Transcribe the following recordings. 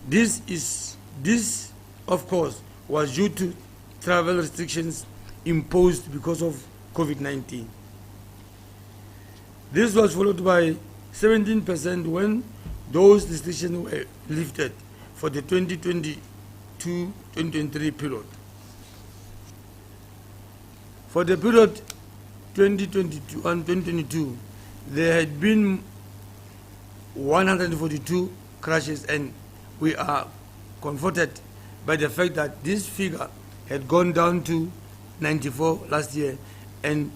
This, of course, was due to travel restrictions imposed because of COVID-19. This was followed by 17% when those restrictions were lifted for the 2022-2023 period. For the period 2022 and 2022, there had been 142 crashes, and we are comforted by the fact that this figure had gone down to 94 last year and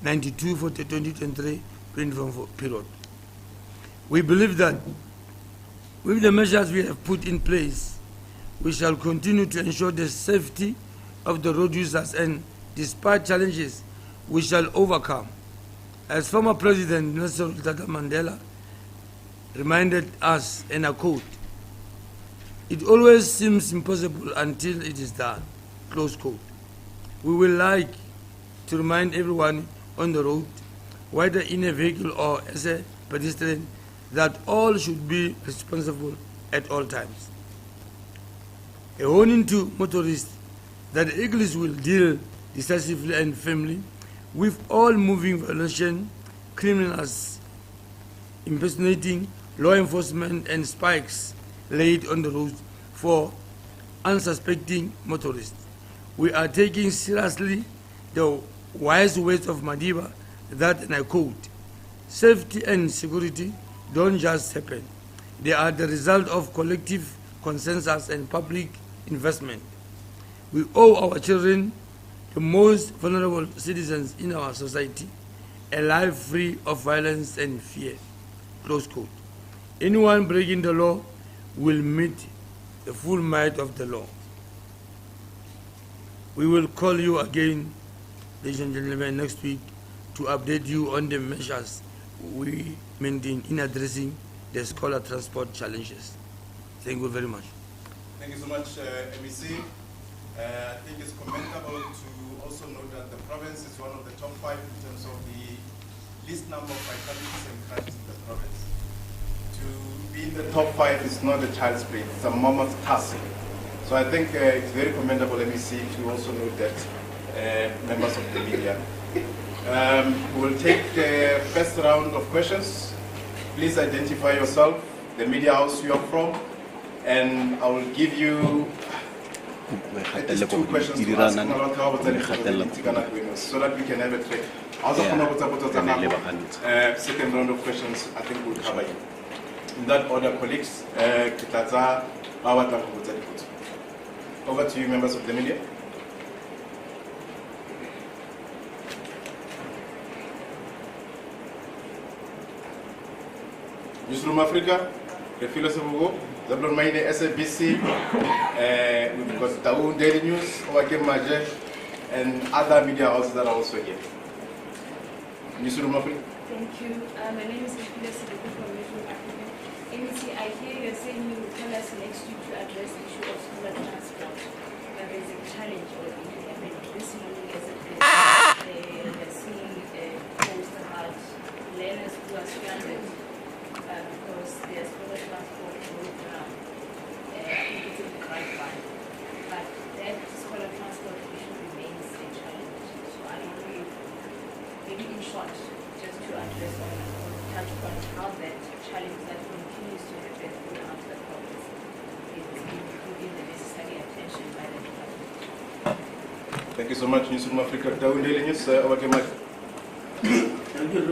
92 for the 2023-2024 period. We believe that with the measures we have put in place, we shall continue to ensure the safety of the road users, and despite challenges, we shall overcome. As former President Nelson Mandela reminded us, and I quote, "It always seems impossible until it is done," close quote. We would like to remind everyone on the road, whether in a vehicle or as a pedestrian, that all should be responsible at all times. A warning to motorists that the English will deal decisively and firmly with all moving violation, criminals impersonating law enforcement, and spikes laid on the roads for unsuspecting motorists. We are taking seriously the wise words of Madiba that, and I quote, "Safety and security don't just happen. They are the result of collective consensus and public investment. We owe our children, the most vulnerable citizens in our society, a life free of violence and fear," close quote. Anyone breaking the law will meet the full might of the law. We will call you again, ladies and gentlemen, next week to update you on the measures we maintain in addressing the scholar transport challenges. Thank you very much. Thank you so much, MEC. I think it's commendable to also note that the province is one of the top 5 in terms of the least number of fatalities and crashes in the province. To be in the top 5 is not a child's play, it's a mammoth task. So I think it's very commendable, MEC, to also note that, members of the media. We'll take the first round of questions. Please identify yourself, the media house you are from, and I will give you at least 2 questions to ask so that we can have a track. Second round of questions, I think we'll cover you. In that order, colleagues, over to you, members of the media. Newsroom Africa, the philosopher, Zablon Maine, SABC, we've got Taun Daily News, Owakem Maje, and other media houses that are also here. Newsroom Africa. Thank you. My name is Festive from Newsroom Africa. MEC, I hear you're saying you will tell us next week to address the issue of scholar transport. But there's a challenge already happening. This morning, as a they're seeing a post about learners who are stranded because their scholar transport broke down. I think it's in the right one. But that scholar transport issue remains a challenge. So I don't know if, maybe in short, just to address or touch upon how that challenge that continues to happen throughout the province is being given the necessary attention by the department. Thank you so much, Newsroom Africa. Taun Daily News, Owakem Maje. Thank you,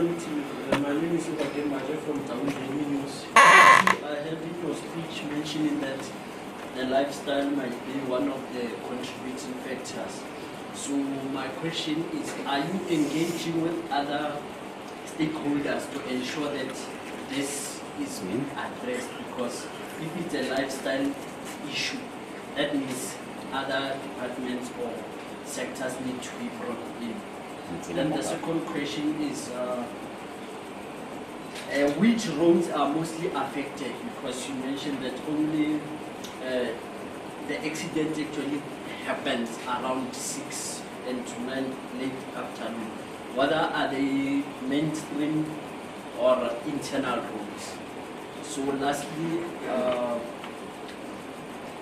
my name is Owakem Maje from Taun Daily News. I heard in your speech mentioning that the lifestyle might be one of the contributing factors. So my question is, are you engaging with other stakeholders to ensure that this is being addressed? Because if it's a lifestyle issue, that means other departments or sectors need to be brought in. Then the second question is, which roads are mostly affected? Because you mentioned that only the accident actually happens around 6 and to 9 late afternoon. Whether are they mainstream or internal roads? So lastly,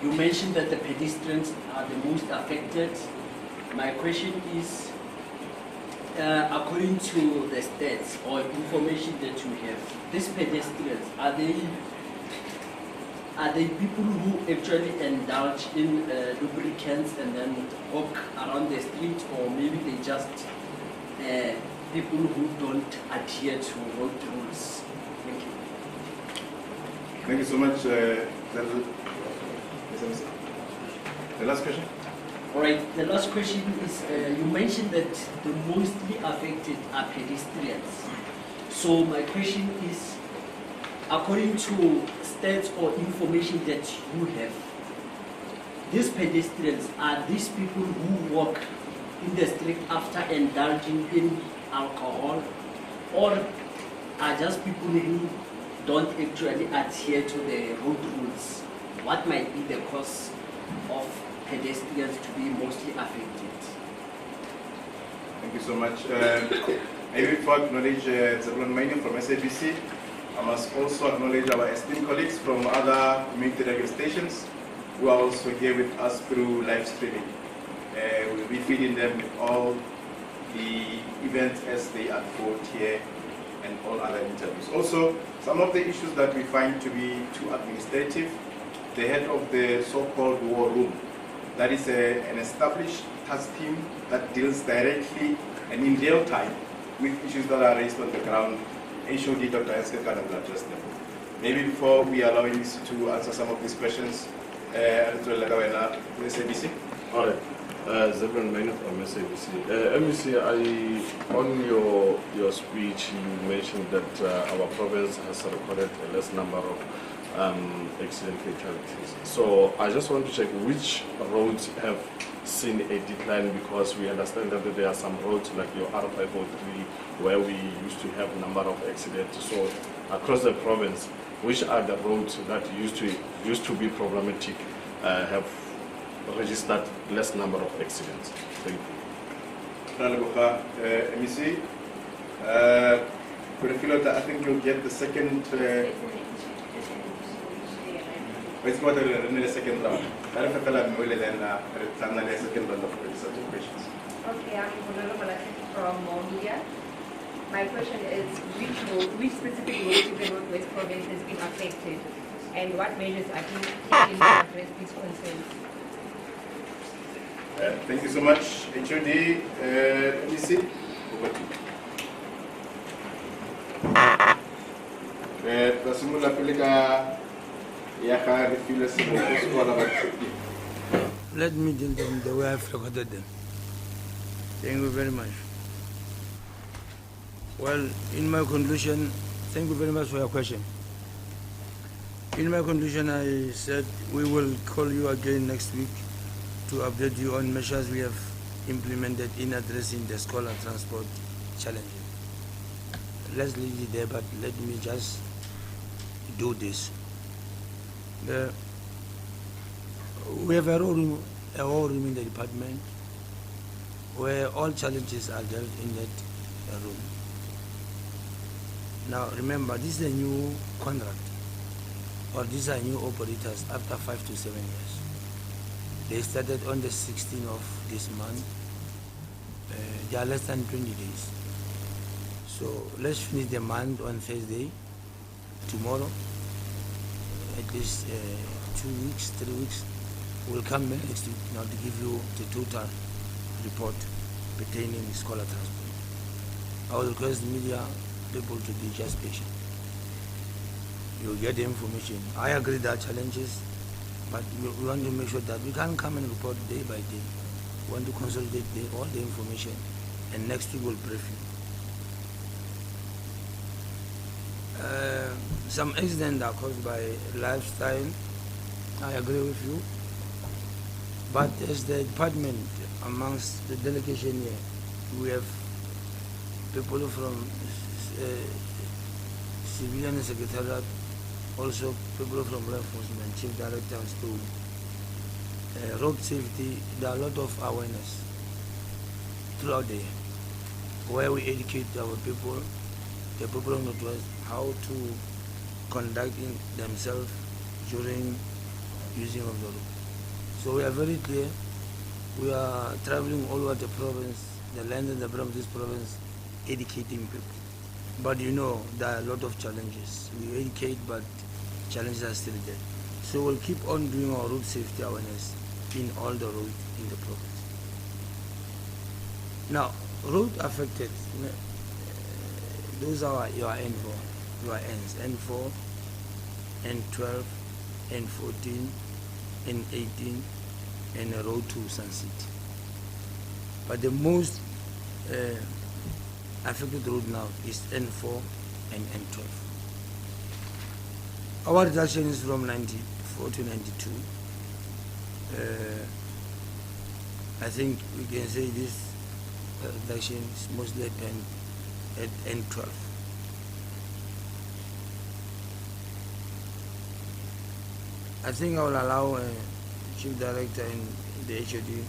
you mentioned that the pedestrians are the most affected. My question is, according to the stats or information that you have, these pedestrians, are they people who actually indulge in lubricants and then walk around the street, or maybe they just people who don't adhere to road rules? Thank you. Thank you so much. The last question? All right, the last question is, you mentioned that the mostly affected are pedestrians. So my question is, according to stats or information that you have, these pedestrians are these people who walk in the street after indulging in alcohol, or are just people who don't actually adhere to the road rules? What might be the cause of pedestrians to be mostly affected? Thank you so much. Maybe before I acknowledge Zebulon Mainu from SABC, I must also acknowledge our esteemed colleagues from other community radio stations who are also here with us through live streaming. We'll be feeding them with all the events as they unfold here and all other interviews. Also, some of the issues that we find to be too administrative, the head of the so-called war room, that is an established task team that deals directly and in real time with issues that are raised on the ground. HOD Dr. Eske kind of address them. Maybe before we allow him to answer some of these questions, SABC. All right. Zebulon Mainu from SABC. MEC, on your speech, you mentioned that our province has recorded a less number of accident fatalities. So I just want to check which roads have seen a decline, because we understand that there are some roads like your R503 where we used to have a number of accidents. So across the province, which are the roads that used to be problematic have registered less number of accidents? Thank you. MEC, I think you'll get the second. It's what the second round. Then the second round of questions. Okay, I'm from Media. My question is, which specific roads in the Northwest Province has been affected, and what measures are being taken to address these concerns? Thank you so much, HOD. MEC, over to you. Let me deal them the way I've recorded them. Thank you very much. Well, in my conclusion, thank you very much for your question. In my conclusion, I said we will call you again next week to update you on measures we have implemented in addressing the scholar transport challenges. Let's leave it there, but let me just do this. We have a room in the department where all challenges are dealt in that room. Now remember, this is a new contract, or these are new operators after 5 to 7 years. They started on the 16th of this month. They are less than 20 days. So let's finish the month on Thursday, tomorrow. At least 2 weeks, 3 weeks. We'll come back next week now to give you the total report pertaining to scholar transport. I will request the media people to be just patient. You'll get the information. I agree there are challenges, but we want to make sure that we can come and report day by day. We want to consolidate all the information, and next week we'll brief you. Some accidents are caused by lifestyle. I agree with you. But as the department, amongst the delegation here, we have people from civilian secretariat, also people from law enforcement, chief directors to road safety. There are a lot of awareness throughout the year, where we educate our people, the people of Northwest, how to conduct themselves during using of the road. So we are very clear. We are traveling all over the province, the land and the breadth of this province, educating people. But you know, there are a lot of challenges. We educate, but challenges are still there. So we'll keep on doing our road safety awareness in all the roads in the province. Now, road affected, those are your N4, your Ns, N4, N12, N14, N18, and road to Sun City. But the most affected road now is N4 and N12. Our reduction is from 94 to 92. I think we can say this reduction is mostly at N12. I think I will allow Chief Director and the HOD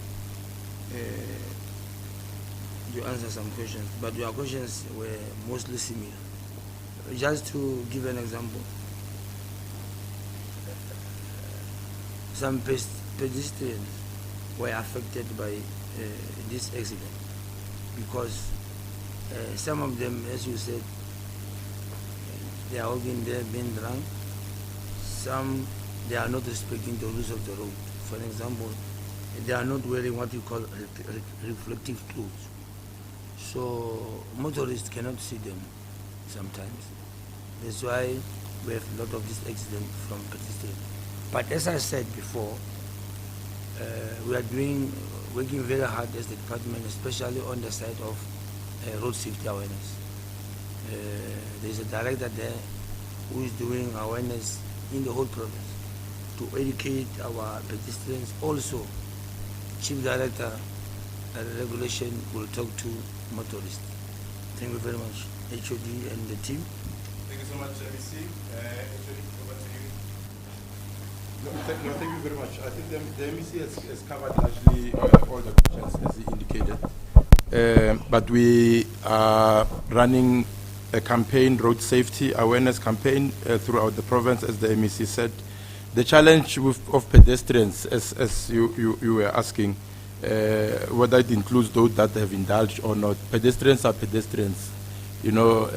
to answer some questions, but your questions were mostly similar. Just to give an example, some pedestrians were affected by this accident because some of them, as you said, they are walking there being drunk. Some, they are not respecting the rules of the road. For example, they are not wearing what you call reflective clothes. So motorists cannot see them sometimes. That's why we have a lot of this accident from pedestrians. But as I said before, we are working very hard as the department, especially on the side of road safety awareness. There is a director there who is doing awareness in the whole province to educate our pedestrians. Also, Chief Director regulation will talk to motorists. Thank you very much, HOD and the team. Thank you so much, MEC. HOD, over to you. No, thank you very much. I think the MEC has covered actually all the questions as he indicated. But we are running a campaign, road safety awareness campaign throughout the province, as the MEC said. The challenge of pedestrians, as you were asking, whether it includes those that have indulged or not. Pedestrians are pedestrians. You know,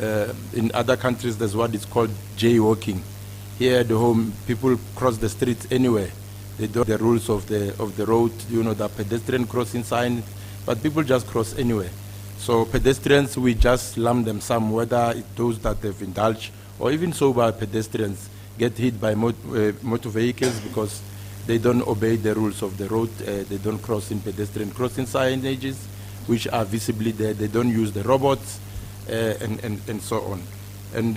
in other countries, there's what is called jaywalking. Here at home, people cross the streets anywhere. They don't know the rules of the road. You know, the pedestrian crossing sign, but people just cross anywhere. So pedestrians, we just lump them some, whether it's those that have indulged or even sober pedestrians get hit by motor vehicles because they don't obey the rules of the road. They don't cross in pedestrian crossing signages, which are visibly there. They don't use the robots, and so on. And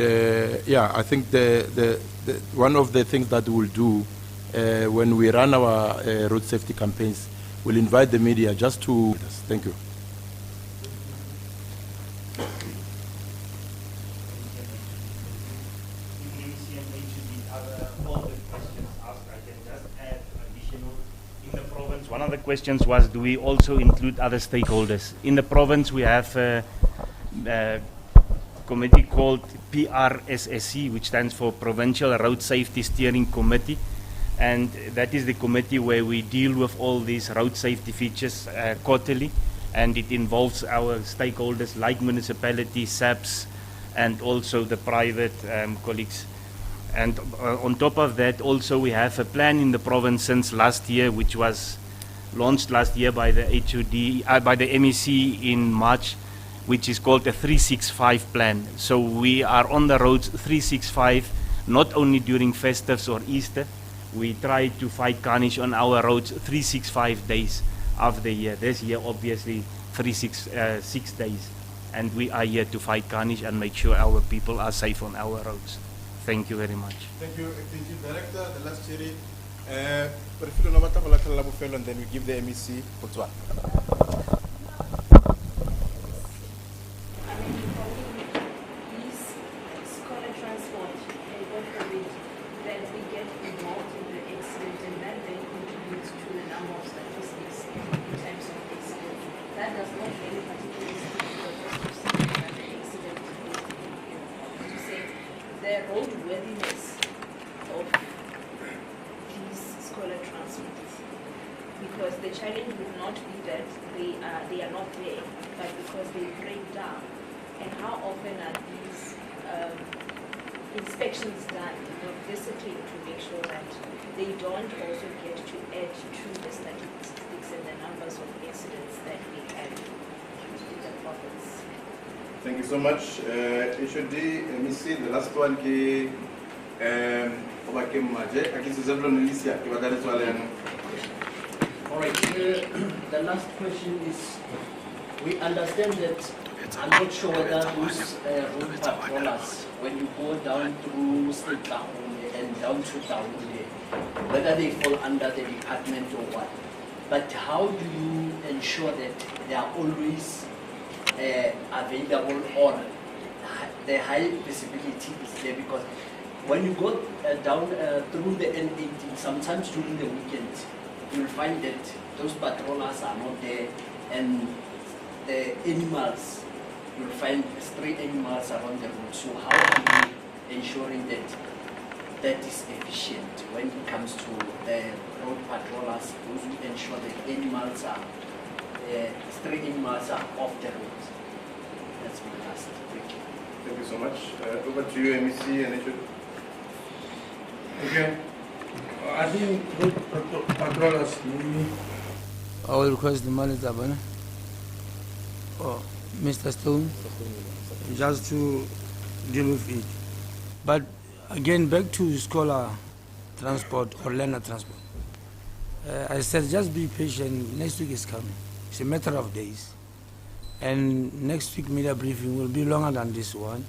yeah, I think the one of the things that we'll do when we run our road safety campaigns, we'll invite the media just to. Thank you. One of the questions was, do we also include other stakeholders? In the province, we have a committee called PRSSC, which stands for Provincial Road Safety Steering Committee. And that is the committee where we deal with all these road safety features quarterly. And it involves our stakeholders like municipalities, SAPs, and also the private colleagues. And on top of that, also we have a plan in the province since last year, which was launched last year by the HOD, by the MEC in March, which is called a 365 plan. So we are on the roads 365, not only during festives or Easter. We try to fight carnage on our roads 365 days of the year. This year, obviously, 6 days. And we are here to fight carnage and make sure our people are safe on our roads. Thank you very much. Thank you, Chief Director. The last theory. And then we give the MEC Botswana. These scholar transport and God forbid that we get involved in the accident and that then contributes to the number of statistics in terms of accidents. That does not really particularly speak to the accident. To say the roadworthiness of these scholar streets. Because the challenge would not be that they are not there, but because they break down. And how often are these inspections done, discipline, to make sure that they don't also get to add to the statistics and the numbers of accidents that we have in the province? Thank you so much. HOD, MEC, the last one ki Maje, All right, the last question is, we understand that, I'm not sure whether those road patrollers, when you go down through State Kahone and down to Taule, whether they fall under the department or what. But how do you ensure that they are always available, or the high visibility is there? Because when you go down through the N18, sometimes during the weekend, you'll find that those patrollers are not there, and the animals, you'll find stray animals around the road. So how are you ensuring that that is efficient when it comes to the road patrollers, those who ensure that animals are, stray animals are off the road? That's my last. Thank you. Thank you so much. Over to you, MEC and HOD. Okay. I think road patrollers, I will request the manager, or Mr. Stone, just to deal with it. But again, back to scholar transport or learner transport. I said, just be patient. Next week is coming. It's a matter of days. And next week media briefing will be longer than this one,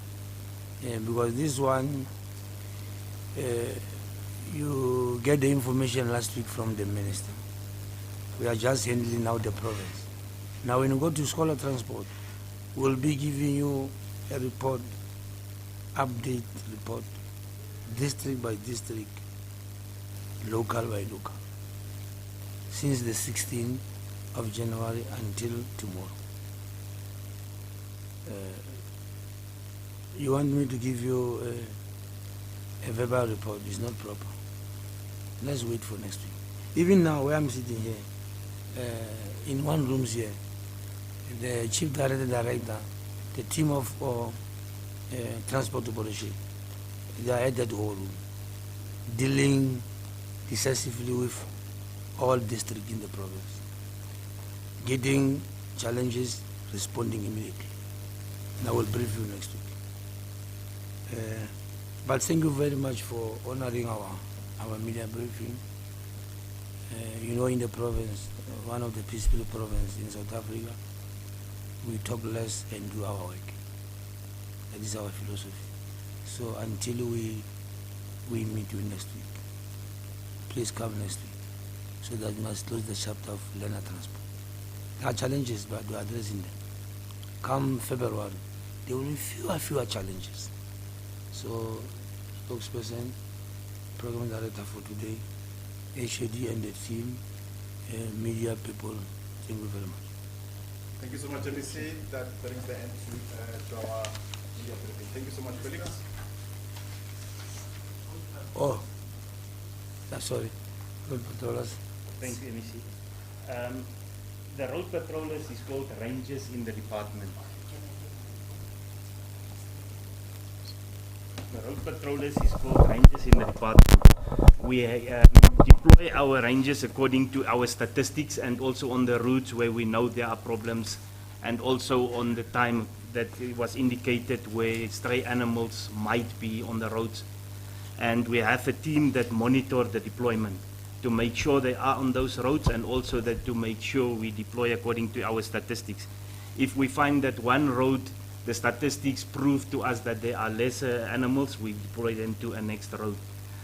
because this one, you get the information last week from the minister. We are just handling now the province. Now when you go to scholar transport, we'll be giving you a report, update report, district by district, local by local, since the 16th of January until tomorrow. You want me to give you a verbal report? It's not proper. Let's wait for next week. Even now, where I'm sitting here, in one room here, the chief director, the team of transport operation, they are at that whole room, dealing decisively with all districts in the province, getting challenges, responding immediately. And I will brief you next week. But thank you very much for honoring our media briefing. In the province, one of the peaceful provinces in South Africa, we talk less and do our work. That is our philosophy. So until we meet you next week, please come next week, so that we must close the chapter of learner transport. There are challenges, but we are addressing them. Come February, there will be fewer challenges. So, spokesperson, program director for today, HOD and the team, media people, thank you very much. Thank you so much, MEC. That brings the end to our media briefing. Thank you so much, colleagues. Oh, sorry, road patrollers. Thank you, MEC. The road patrollers is called rangers in the department. The road patrollers is called rangers in the department. We deploy our rangers according to our statistics, and also on the routes where we know there are problems, and also on the time that it was indicated where stray animals might be on the roads. And we have a team that monitor the deployment to make sure they are on those roads, and also that to make sure we deploy according to our statistics. If we find that one road, the statistics prove to us that there are lesser animals, we deploy them to a next road.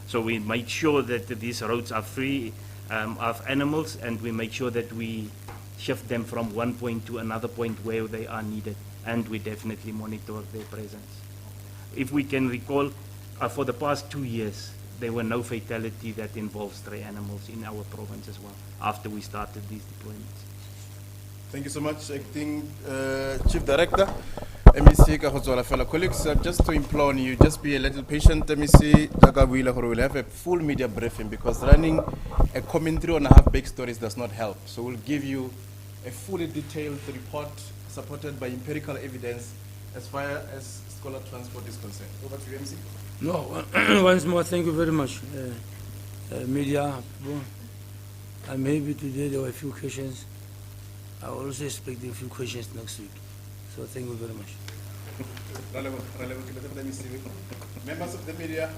So we make sure that these roads are free of animals, and we make sure that we shift them from one point to another point where they are needed, and we definitely monitor their presence. If we can recall, for the past 2 years, there were no fatality that involves stray animals in our province as well, after we started these deployments. Thank you so much, Acting Chief Director. MEC ka go tswela fela. Colleagues, just to implore on you, just be a little patient. MEC Jaga Buile will have a full media briefing because running a commentary on half-baked stories does not help. So we'll give you a fully detailed report supported by empirical evidence as far as scholar transport is concerned. Over to you, MC. No, once more, thank you very much. Media, and maybe today there were a few questions. I also expect a few questions next week. So thank you very much. Members of the media,